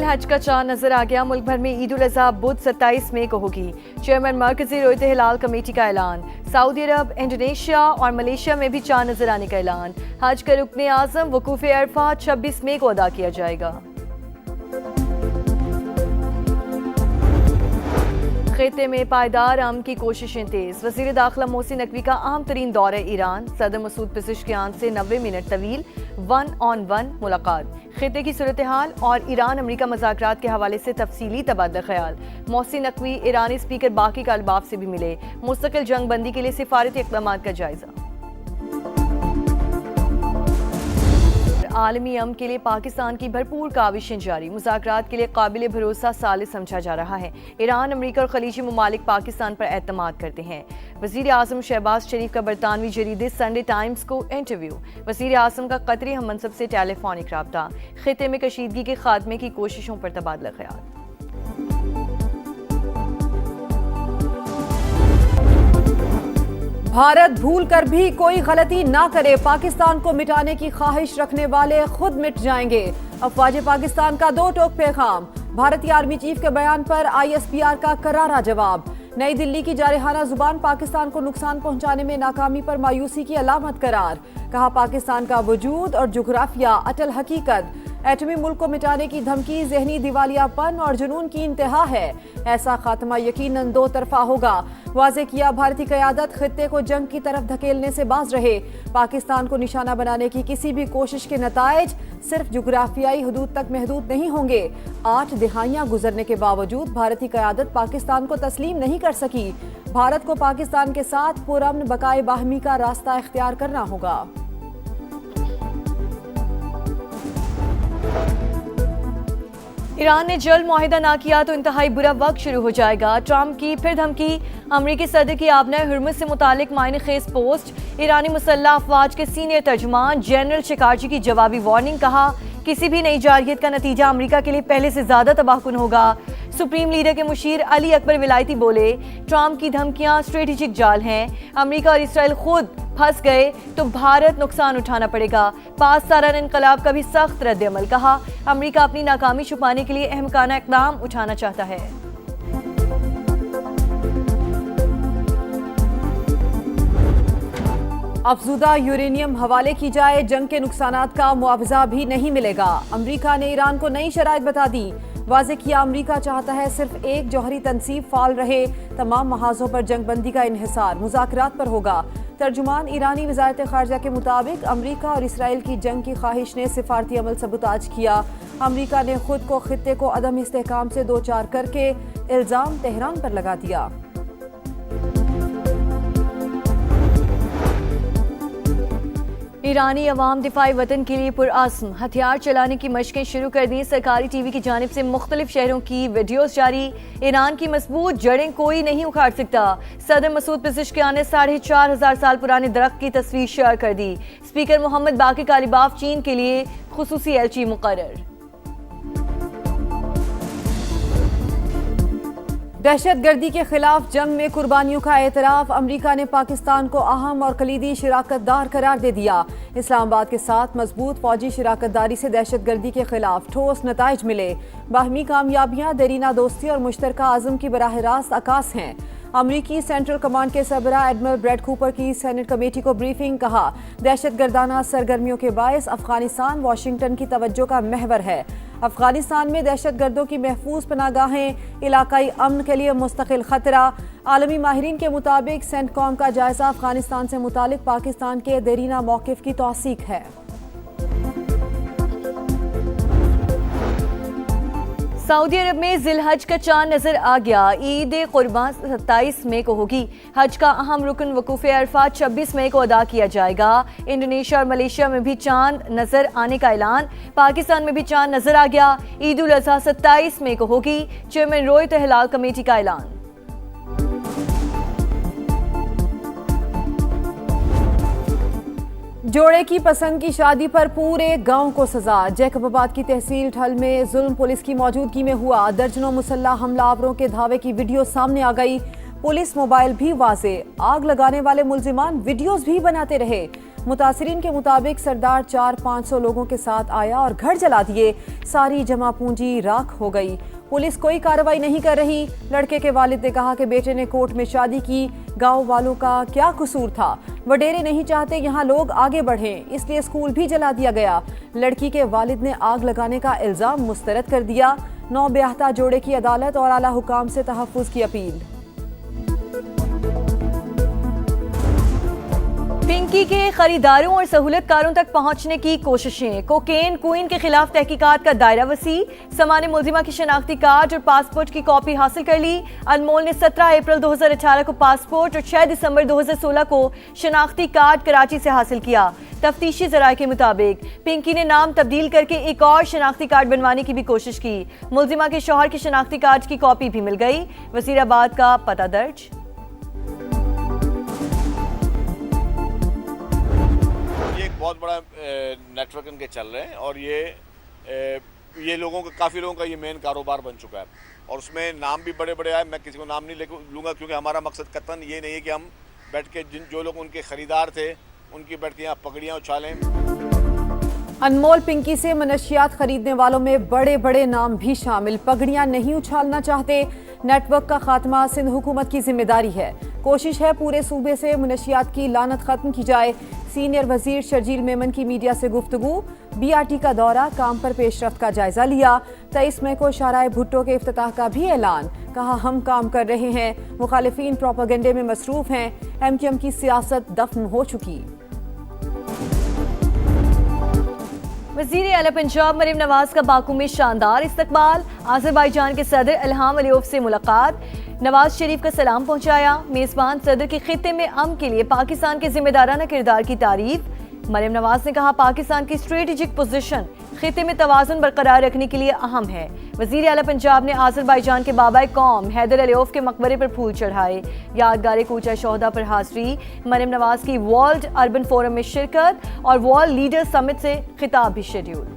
हज का चांद नजर आ गया। मुल्क भर में ईद उल अज़हा बुध 27 मई को होगी। चेयरमैन मरकजी रोयत हिलाल कमेटी का ऐलान। सऊदी अरब, इंडोनेशिया और मलेशिया में भी चांद नजर आने का ऐलान। हज का रुकने आजम वकूफ अरफा 26 मई को अदा किया जाएगा। खित्ते में पायदार अमन की कोशिशें तेज। वज़ीर दाखिला मोहसिन नकवी का अहम तरीन दौरे ईरान। सदर मसूद पेज़ेश्कियान से 90 मिनट तवील 1-on-1 मुलाकात। खित्ते की सूरत हाल और ईरान अमरीका मज़ाकरात के हवाले से तफसीली तबादला ख्याल। मोहसिन नकवी ईरानी स्पीकर बाकी कालबाफ से भी मिले। मुस्तकिल जंग बंदी के लिए सिफारती इक़दाम का जायजा। आलमी अमन के लिए पाकिस्तान की भरपूर काविशें जारी। मुज़ाकरात के लिए काबिल भरोसा सालिस समझा जा रहा है। ईरान, अमरीका और खलीजी ममालिक पाकिस्तान पर एतमाद करते हैं। वज़ीर आज़म शहबाज शरीफ का बरतानवी जरीदे संडे टाइम्स को इंटरव्यू। वज़ीर आज़म का कतरी हम मनसब से टेलीफोनिक राब्ता। खित्ते में कशीदगी के खात्मे की कोशिशों पर तबादला ख्याल। भारत भूल कर भी कोई गलती ना करे, पाकिस्तान को मिटाने की ख्वाहिश रखने वाले खुद मिट जाएंगे। अफवाज पाकिस्तान का दो टोक पैगाम। भारतीय आर्मी चीफ के बयान पर ISPR का करारा जवाब। नई दिल्ली की जारहाना जुबान पाकिस्तान को नुकसान पहुंचाने में नाकामी पर मायूसी की अलामत करार। कहा, पाकिस्तान का वजूद और जुग्राफिया अटल हकीकत। एटमी मुल्क को मिटाने की धमकी जहनी दिवालियापन और जुनून की इंतहा है। ऐसा खात्मा यकीनन दो तरफा होगा। वाज़ेह किया, भारतीय क़यादत खित्ते को जंग की तरफ धकेलने से बाज रहे। पाकिस्तान को निशाना बनाने की किसी भी कोशिश के नताइज सिर्फ जुग्राफियाई हदूद तक महदूद नहीं होंगे। 8 दिहाइयां गुजरने के बावजूद भारतीय क़यादत पाकिस्तान को तस्लीम नहीं कर सकी। भारत को पाकिस्तान के साथ पुरअमन बकाए बाहमी का रास्ता इख्तियार करना होगा। ईरान ने जल्द मुआहिदा ना किया तो इंतहाई बुरा वक्त शुरू हो जाएगा। ट्रंप की फिर धमकी। अमरीकी सदर की आबना हुर्मुज़ से मुतालिक मायने खेज पोस्ट। ईरानी मुसल्लह अफवाज के सीनियर तर्जुमान जनरल शिकारजी की जवाबी वार्निंग। कहा, किसी भी नई जारहियत का नतीजा अमरीका के लिए पहले से ज्यादा तबाहकुन होगा। सुप्रीम लीडर के मुशीर अली अकबर विलायती बोले, ट्रंप की धमकियां स्ट्रेटेजिक जाल हैं। अमरीका और इसराइल खुद फंस गए तो भारत नुकसान उठाना पड़ेगा। पास साराना इनकलाब का भी सख्त रद्द-ए-अमल। कहा, अमरीका अपनी नाकामी छुपाने के लिए अहमकाना इक़दाम उठाना चाहता है। अफजुदा यूरेनियम हवाले की जाए, जंग के नुकसानात का मुआवजा भी नहीं मिलेगा। अमरीका ने ईरान को नई शराइत बता दी। वाज़ेह किया, अमरीका चाहता है सिर्फ एक जौहरी तनसीब फाल रहे। तमाम महाजों पर जंग बंदी का इन्हिसार मुज़ाकरात पर होगा। तर्जुमान ईरानी वज़ारत ख़ारजा के मुताबिक अमरीका और इसराइल की जंग की ख्वाहिश ने सिफारती अमल सबूताज किया। अमरीका ने खुद को खित्ते को अदम इस्तेहकाम से दो चार करके इल्ज़ाम तेहरान पर लगा दिया। ईरानी अवाम दिफाई वतन के लिए पुरअज़्म। हथियार चलाने की मशकें शुरू कर दी। सरकारी TV की जानिब से मुख्तलिफ शहरों की वीडियोस जारी। ईरान की मजबूत जड़ें कोई नहीं उखाड़ सकता। सदर मसूद पेज़ेश्कियान ने 4500 साल पुराने दरख्त की तस्वीर शेयर कर दी। स्पीकर मोहम्मद बाकी कालिबाफ चीन के लिए खुसूसी एलची मुकर्रर। दहशतगर्दी के खिलाफ जंग में कुर्बानियों का एतराफ़। अमरीका ने पाकिस्तान को अहम और कलीदी शिराकतदार करार दे दिया। इस्लामाबाद के साथ मजबूत फौजी शिराकतदारी से दहशतगर्दी के खिलाफ ठोस नताइज मिले। बाहमी कामयाबियां देरीना दोस्ती और मुश्तरका आज़म की बराह रास्त अकास हैं। अमरीकी सेंट्रल कमांड के सरबराह एडमिरल ब्रैड कूपर की सेनेट कमेटी को ब्रीफिंग। कहा, दहशतगर्दाना सरगर्मियों के बायस अफगानिस्तान वाशिंगटन की तवज्जो का महवर है। अफगानिस्तान में दहशतगर्दों की महफूज पनागाहें, इलाकाई अमन के लिए मुस्तकिल खतरा। आलमी माहिरीन के मुताबिक सेंटकॉम का जायजा अफगानिस्तान से मुतालिक पाकिस्तान के देरीना मौक़िफ़ की तौसीक है। सऊदी अरब में जिलहज का चांद नजर आ गया। ईद कुर्बान 27 मई को होगी। हज का अहम रुकन वकूफ अरफा 26 मई को अदा किया जाएगा। इंडोनेशिया और मलेशिया में भी चांद नजर आने का ऐलान। पाकिस्तान में भी चांद नजर आ गया। ईद उल अज़हा 27 मई को होगी। चेयरमैन रोयत हिलाल कमेटी का ऐलान। जोड़े की पसंद की शादी पर पूरे गांव को सजा। जैकबाबाद की तहसील ठल में जुल्म पुलिस की मौजूदगी में हुआ। दर्जनों मुसल्लह हमलावरों के धावे की वीडियो सामने आ गई। पुलिस मोबाइल भी वाजे। आग लगाने वाले मुल्जिमान वीडियोस भी बनाते रहे। मुतासिरीन के मुताबिक सरदार 400-500 लोगों के साथ आया और घर जला दिए। सारी जमा पूंजी राख हो गई। पुलिस कोई कार्रवाई नहीं कर रही। लड़के के वालिद ने कहा कि बेटे ने कोर्ट में शादी की, गांव वालों का क्या कसूर था। वडेरे नहीं चाहते यहाँ लोग आगे बढ़ें, इसलिए स्कूल भी जला दिया गया। लड़की के वालिद ने आग लगाने का इल्जाम मुस्तरद कर दिया। नौ ब्याहता जोड़े की अदालत और आला हुकाम से तहफ्फुज की अपील। पिंकी के खरीदारों और सहूलतकारों तक पहुंचने की कोशिशें। कोकेन क्वीन के खिलाफ तहकीकात का दायरा वसी। समा ने मुल्जिमा की शनाख्ती कार्ड और पासपोर्ट की कॉपी हासिल कर ली। अनमोल ने 17 अप्रैल 2018 को पासपोर्ट और 6 दिसंबर 2016 को शनाख्ती कार्ड कराची से हासिल किया। तफ्तीशी जराये के मुताबिक पिंकी ने नाम तब्दील करके एक और शनाख्ती कार्ड बनवाने की भी कोशिश की। मुल्जिमा के शौहर के शनाख्ती कार्ड की कॉपी भी मिल गई। वजीराबाद का पता दर्ज। बहुत बड़ा नेटवर्क इनके चल रहे हैं और ये लोगों का काफ़ी लोगों का ये मेन कारोबार बन चुका है और उसमें नाम भी बड़े बड़े आए। मैं किसी को नाम नहीं लूँगा क्योंकि हमारा मकसद कतन ये नहीं है कि हम बैठ के जो लोग उनके खरीदार थे उनकी बैठ के यहाँ पगड़ियाँ उछालें। अनमोल पिंकी से मनशियात खरीदने वालों में बड़े बड़े नाम भी शामिल। पगड़ियां नहीं उछालना चाहते। नेटवर्क का खात्मा सिंध हुकूमत की जिम्मेदारी है। कोशिश है पूरे सूबे से मनशियात की लानत खत्म की जाए। सीनियर वजीर शर्जील मेमन की मीडिया से गुफ्तगू। बीआरटी का दौरा, काम पर पेशरफ्त का जायजा लिया। 23 मई को शाहराह भुट्टो के इफ्तिताह का भी ऐलान। कहा हम काम कर रहे हैं। मुखालिफिन प्रोपेगेंडे में मसरूफ हैं। एमक्यूएम की सियासत दफन हो चुकी। वज़ीर आला पंजाब मरीम नवाज का बाकू में शानदार इस्तकबाल। आज़रबाईजान के सदर इल्हाम अलीयोव से मुलाकात। नवाज शरीफ का सलाम पहुंचाया। मेज़बान सदर के खित्ते में अमन के लिए पाकिस्तान के जिम्मेदाराना किरदार की तारीफ। मरीम नवाज ने कहा पाकिस्तान की स्ट्रेटेजिक पोजीशन खित्ते में तवाज़ुन बरकरार रखने के लिए अहम है। वज़ीर आला पंजाब ने आज़रबाईजान के बाबाए कौम हैदर अलीयोव के मकबरे पर फूल चढ़ाए। यादगार कूचा शोहदा पर हाज़री। मरीम नवाज की वर्ल्ड अर्बन फोरम में शिरकत और वर्ल्ड लीडर समिट से खिताब भी शेड्यूल।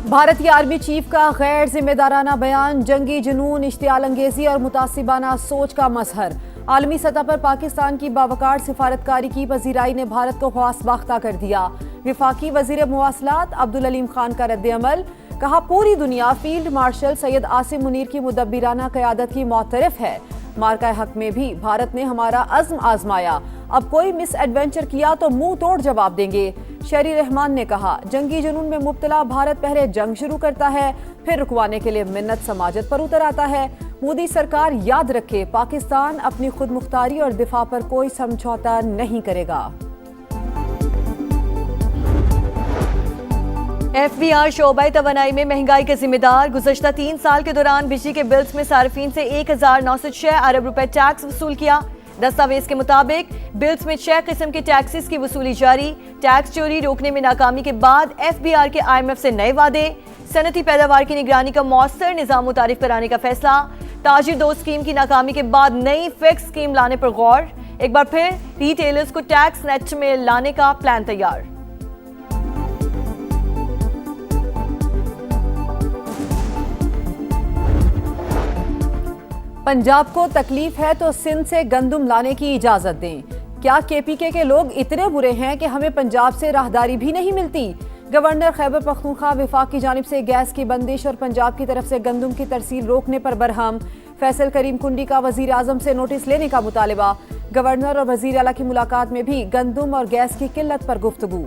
भारतीय आर्मी चीफ का गैर जिम्मेदाराना बयान, जंगी जुनून, इश्तियाल अंगेजी और मुतासिबाना सोच का मजहर। आलमी सतह पर पाकिस्तान की बावकार सिफारतकारी की पजीराई ने भारत को ख्वासबाख्ता कर दिया। विफाकी वजीर मुवासलात अब्दुल अलीम खान का रद्द-ए-अमल। कहा पूरी दुनिया फील्ड मार्शल सैयद आसिम मुनीर की मुदब्बिराना क़यादत की मोतरफ है। मार्का हक में भी भारत ने हमारा अज़्म आजमाया। अब कोई मिस एडवेंचर किया तो मुंह तोड़ जवाब देंगे। शहरी रहमान ने कहा जंगी जुनून में मुब्तला भारत पहले जंग शुरू करता है, फिर रुकवाने के लिए मिन्नत समाजत पर उतर आता है। मोदी सरकार याद रखे पाकिस्तान अपनी खुद मुख्तारी और दिफा पर कोई समझौता नहीं करेगा। FBR शोबा तवानाई में महंगाई के जिम्मेदार। गुज़श्ता 3 साल के दौरान बिजली के बिल्स में सार्फिन से 1906 अरब रुपए टैक्स वसूल किया। दस्तावेज के मुताबिक बिल्स में 6 किस्म के टैक्सेस की वसूली जारी। टैक्स चोरी रोकने में नाकामी के बाद FBR के IMF से नए वादे। सनती पैदावार की निगरानी का मौसर निजाम मुतारिफ कराने का फैसला। ताजिर दो स्कीम की नाकामी के बाद नई फिक्स स्कीम लाने पर गौर। एक बार फिर रिटेलर्स को टैक्स नेट में लाने का प्लान तैयार। पंजाब को तकलीफ है तो सिंध से गंदुम लाने की इजाजत दें। क्या KPK के लोग इतने बुरे हैं कि हमें पंजाब से राहदारी भी नहीं मिलती? गवर्नर खैबर पख्तूनख्वा विफाक की जानिब से गैस की बंदिश और पंजाब की तरफ से गंदुम की तरसील रोकने पर बरहम। फैसल करीम कुंडी का वजीर आजम से नोटिस लेने का मुतालबा। गवर्नर और वजीर आला की मुलाकात में भी गंदुम और गैस की किल्लत पर गुफ्तगू।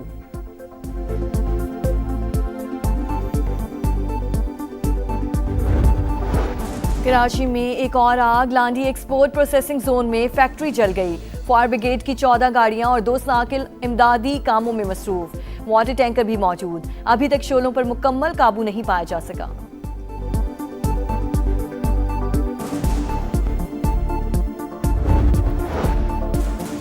कराची में एक और आग। लांडी एक्सपोर्ट प्रोसेसिंग जोन में फैक्ट्री जल गई। फायर ब्रिगेड की 14 गाड़ियां और 2 साइकिल इमदादी कामों में मसरूफ। वाटर टैंकर भी मौजूद। अभी तक शोलों पर मुकम्मल काबू नहीं पाया जा सका।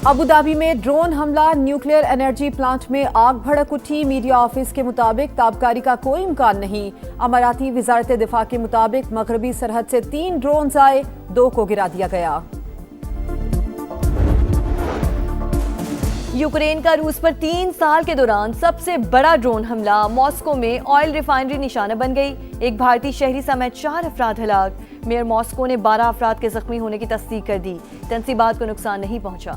अबू धाबी में ड्रोन हमला, न्यूक्लियर एनर्जी प्लांट में आग भड़क उठी। मीडिया ऑफिस के मुताबिक ताबकारी का कोई इम्कान नहीं। अमाराती वजारत दिफा के मुताबिक मगरबी सरहद से 3 ड्रोन आए, 2 को गिरा दिया गया। यूक्रेन का रूस पर 3 साल के दौरान सबसे बड़ा ड्रोन हमला। मॉस्को में ऑयल रिफाइनरी निशाना बन गई। एक भारतीय शहरी समेत 4 अफराद हलाक। मेयर मॉस्को ने 12 अफराद के जख्मी होने की तस्दीक कर दी। तंसीबात को नुकसान नहीं पहुंचा।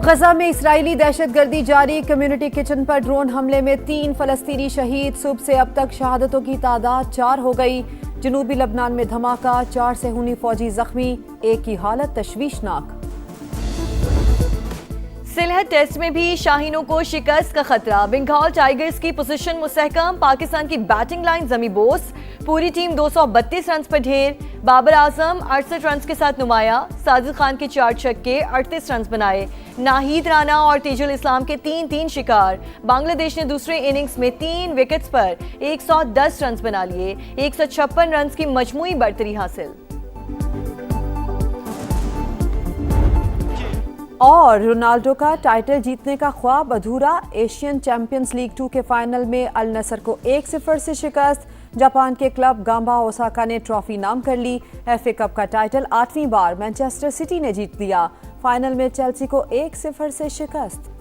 गजा में इस्राएली दहशतगर्दी जारी। कम्युनिटी किचन पर ड्रोन हमले में 3 फलस्तीनी शहीद। सुबह से अब तक शहादतों की तादाद 4 हो गई। जनूबी लबनान में धमाका, 4 से हुनी फौजी जख्मी, एक की हालत तशवीशनाक। सिलहट टेस्ट में भी शाहीनों को शिकस्त का खतरा। बंगाल टाइगर्स की पोजीशन मुस्तहकम। पाकिस्तान की बैटिंग लाइन जमी बोस। पूरी टीम 232 रन पर ढेर। बाबर आजम 68 रन के साथ नुमाया। साजिद खान के 4 छक्के 38 रन बनाए। नाहिद राना और तेजुल इस्लाम के 3-3 शिकार। बांग्लादेश ने दूसरे इनिंग्स में 3 विकेट्स पर 110 रन बना लिए। 156 रन की मजमूई बढ़तरी हासिल। और रोनाल्डो का टाइटल जीतने का ख्वाब अधूरा। एशियन चैंपियंस लीग 2 के फाइनल में अल नसर को 1-0 से शिकस्त। जापान के क्लब गांबा ओसाका ने ट्रॉफी नाम कर ली। एफए कप का टाइटल 8वीं बार मैनचेस्टर सिटी ने जीत लिया। फाइनल में चेल्सी को 1-0 से शिकस्त।